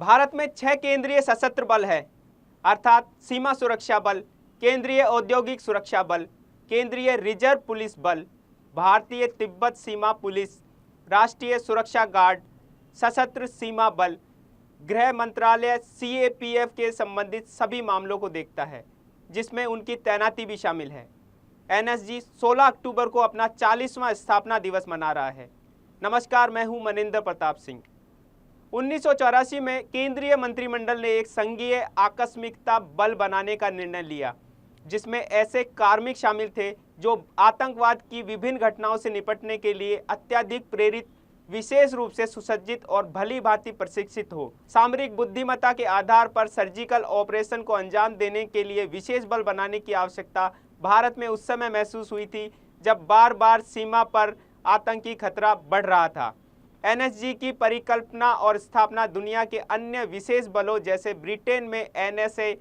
भारत में 6 केंद्रीय सशस्त्र बल है, अर्थात सीमा सुरक्षा बल, केंद्रीय औद्योगिक सुरक्षा बल, केंद्रीय रिजर्व पुलिस बल, भारतीय तिब्बत सीमा पुलिस, राष्ट्रीय सुरक्षा गार्ड, सशस्त्र सीमा बल। गृह मंत्रालय सीएपीएफ के संबंधित सभी मामलों को देखता है, जिसमें उनकी तैनाती भी शामिल है। एनएसजी 16 अक्टूबर को अपना 40वां स्थापना दिवस मना रहा है। नमस्कार, मैं हूं मनिंदर प्रताप सिंह। 1984 में केंद्रीय मंत्रिमंडल ने एक संघीय आकस्मिकता बल बनाने का निर्णय लिया, जिसमें ऐसे कार्मिक शामिल थे जो आतंकवाद की विभिन्न घटनाओं से निपटने के लिए अत्यधिक प्रेरित, विशेष रूप से सुसज्जित और भली भांति प्रशिक्षित हो। सामरिक बुद्धिमत्ता के आधार पर सर्जिकल ऑपरेशन को अंजाम देने के लिए विशेष बल बनाने की आवश्यकता भारत में उस समय महसूस हुई थी, जब बार बार सीमा पर आतंकी खतरा बढ़ रहा था। एनएसजी की परिकल्पना और स्थापना दुनिया के अन्य विशेष बलों जैसे ब्रिटेन में एनएसए,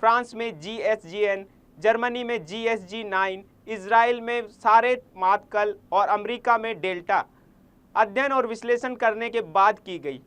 फ्रांस में जीएसजीएन, जर्मनी में जीएसजी-9, इजराइल में सारेट मातकल और अमेरिका में डेल्टा अध्ययन और विश्लेषण करने के बाद की गई।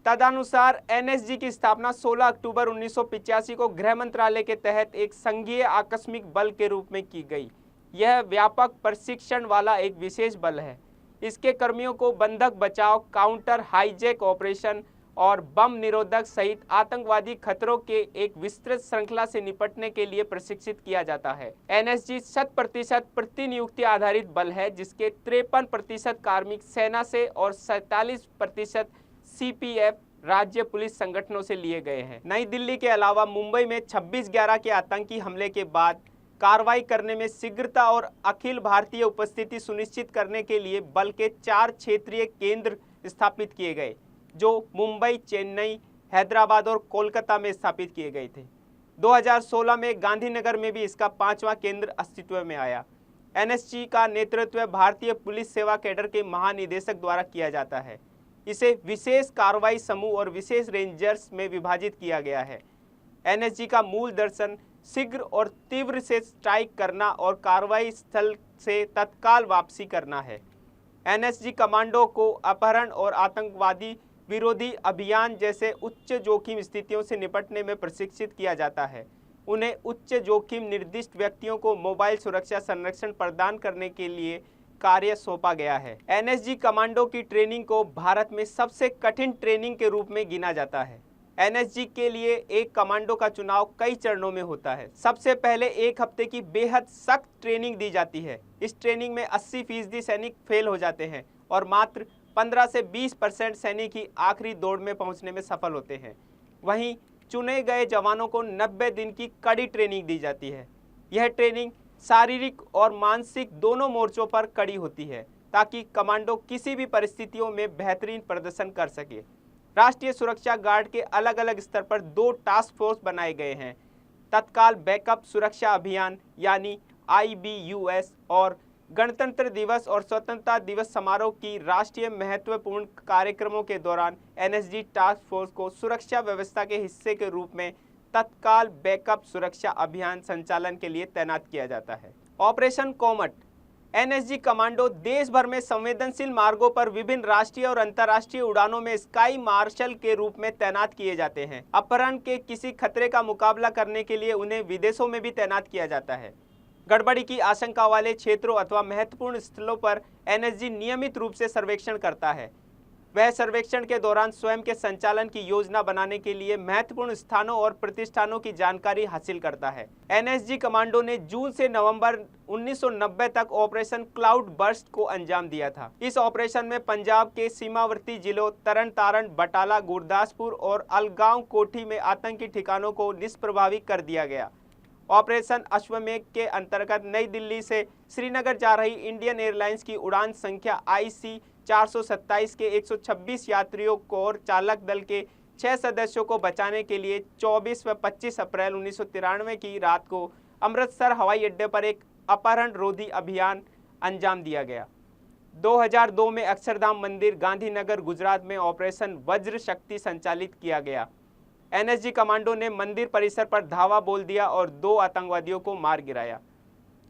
तदनुसार एनएसजी की स्थापना 16 अक्टूबर 1985 को गृह मंत्रालय के तहत एक संघीय आकस्मिक बल के रूप में की गई। यह व्यापक प्रशिक्षण वाला एक विशेष बल है। इसके कर्मियों को बंधक बचाव, काउंटर हाईजैक ऑपरेशन और बम निरोधक सहित आतंकवादी खतरों के एक विस्तृत श्रृंखला से निपटने के लिए प्रशिक्षित किया जाता है। एनएसजी 100% प्रतिनियुक्ति आधारित बल है, जिसके 53% कार्मिक सेना से और 47% सीपीएफ राज्य पुलिस संगठनों से लिए गए हैं। नई दिल्ली के अलावा मुंबई में 26/11 के आतंकी हमले के बाद कार्रवाई करने में शीघ्रता और अखिल भारतीय उपस्थिति सुनिश्चित करने के लिए बल के 4 क्षेत्रीय केंद्र स्थापित किए गए, जो मुंबई, चेन्नई, हैदराबाद और कोलकाता में स्थापित किए गए थे। 2016 में गांधीनगर में भी इसका 5वां केंद्र अस्तित्व में आया। एनएसजी का नेतृत्व भारतीय पुलिस सेवा कैडर के महानिदेशक द्वारा किया जाता है। इसे विशेष कार्रवाई समूह और विशेष रेंजर्स में विभाजित किया गया है। एनएसजी का मूल दर्शन शीघ्र और तीव्र से स्ट्राइक करना और कार्रवाई स्थल से तत्काल वापसी करना है। एनएसजी कमांडो को अपहरण और आतंकवादी विरोधी अभियान जैसे उच्च जोखिम स्थितियों से निपटने में प्रशिक्षित किया जाता है। उन्हें उच्च जोखिम निर्दिष्ट व्यक्तियों को मोबाइल सुरक्षा संरक्षण प्रदान करने के लिए कार्य सौंपा गया है। एनएसजी कमांडो की ट्रेनिंग को भारत में सबसे कठिन ट्रेनिंग के रूप में गिना जाता है। एनएसजी के लिए एक कमांडो का चुनाव कई चरणों में होता है। सबसे पहले 1 हफ्ते की बेहद सख्त ट्रेनिंग दी जाती है। इस ट्रेनिंग में 80% सैनिक फेल हो जाते हैं और मात्र 15 से 20% सैनिक ही आखिरी दौड़ में पहुंचने में सफल होते हैं। वहीं चुने गए जवानों को 90 दिन की कड़ी ट्रेनिंग दी जाती है। यह ट्रेनिंग शारीरिक और मानसिक दोनों मोर्चों पर कड़ी होती है, ताकि कमांडो किसी भी परिस्थितियों में बेहतरीन प्रदर्शन कर सके। राष्ट्रीय सुरक्षा गार्ड के अलग अलग स्तर पर 2 टास्क फोर्स बनाए गए हैं। तत्काल बैकअप सुरक्षा अभियान यानी IBUS और गणतंत्र दिवस और स्वतंत्रता दिवस समारोह की राष्ट्रीय महत्वपूर्ण कार्यक्रमों के दौरान एनएसजी टास्क फोर्स को सुरक्षा व्यवस्था के हिस्से के रूप में तत्काल बैकअप सुरक्षा अभियान संचालन के लिए तैनात किया जाता है। ऑपरेशन कोमट। एनएसजी कमांडो देश भर में संवेदनशील मार्गों पर विभिन्न राष्ट्रीय और अंतर्राष्ट्रीय उड़ानों में स्काई मार्शल के रूप में तैनात किए जाते हैं। अपहरण के किसी खतरे का मुकाबला करने के लिए उन्हें विदेशों में भी तैनात किया जाता है। गड़बड़ी की आशंका वाले क्षेत्रों अथवा महत्वपूर्ण स्थलों पर एनएसजी नियमित रूप से सर्वेक्षण करता है। वह सर्वेक्षण के दौरान स्वयं के संचालन की योजना बनाने के लिए महत्वपूर्ण स्थानों और प्रतिष्ठानों की जानकारी हासिल करता है। एनएसजी कमांडो ने जून से नवंबर 1990 तक ऑपरेशन क्लाउड बर्स्ट को अंजाम दिया था। इस ऑपरेशन में पंजाब के सीमावर्ती जिलों तरन तारण, बटाला, गुरदासपुर और अलगांव कोठी में आतंकी ठिकानों को निष्प्रभावी कर दिया गया। ऑपरेशन अश्वमेघ के अंतर्गत नई दिल्ली से श्रीनगर जा रही इंडियन एयरलाइंस की उड़ान संख्या IC 427 के 126 यात्रियों को और चालक दल के 6 सदस्यों को बचाने के लिए 24 व 25 अप्रैल 1993 की रात को अमृतसर हवाई अड्डे पर एक अपहरण रोधी अभियान अंजाम दिया गया। 2002 में अक्षरधाम मंदिर, गांधीनगर, गुजरात में ऑपरेशन वज्र शक्ति संचालित किया गया। एनएसजी कमांडो ने मंदिर परिसर पर धावा बोल दिया और 2 आतंकवादियों को मार गिराया।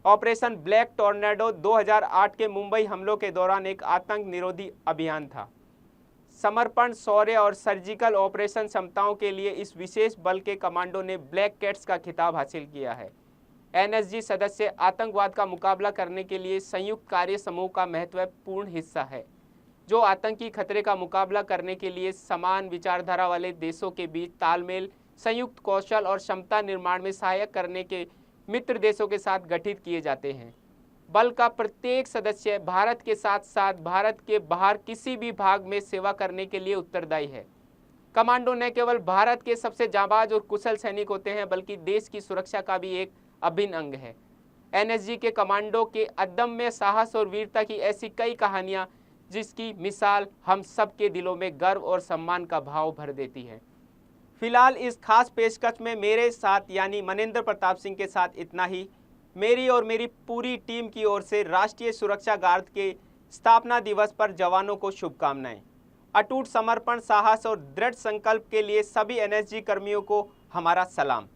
ऑपरेशन ब्लैक टॉर्नेडो 2008 के मुंबई हमलों के दौरान एक आतंक निरोधी अभियान था। समर्पण, शौर्य और सर्जिकल ऑपरेशन क्षमताओं के लिए इस विशेष बल के कमांडो ने ब्लैक कैट्स का खिताब हासिल किया है। एनएसजी सदस्य आतंकवाद का मुकाबला करने के लिए संयुक्त कार्य समूह का महत्वपूर्ण हिस्सा है, जो आतंकी खतरे का मुकाबला करने के लिए समान विचारधारा वाले देशों के बीच तालमेल, संयुक्त कौशल और क्षमता निर्माण में सहायक करने के मित्र देशों के साथ गठित किए जाते हैं। बल का प्रत्येक सदस्य भारत के साथ साथ भारत के बाहर किसी भी भाग में सेवा करने के लिए उत्तरदायी है। कमांडो न केवल भारत के सबसे जाबाज और कुशल सैनिक होते हैं, बल्कि देश की सुरक्षा का भी एक अभिन्न अंग है। एनएसजी के कमांडो के अदम्य साहस और वीरता की ऐसी कई कहानियां, जिसकी मिसाल हम सबके दिलों में गर्व और सम्मान का भाव भर देती है। फिलहाल इस खास पेशकश में मेरे साथ यानी मनेंद्र प्रताप सिंह के साथ इतना ही। मेरी और मेरी पूरी टीम की ओर से राष्ट्रीय सुरक्षा गार्ड के स्थापना दिवस पर जवानों को शुभकामनाएं। अटूट समर्पण, साहस और दृढ़ संकल्प के लिए सभी एनएसजी कर्मियों को हमारा सलाम।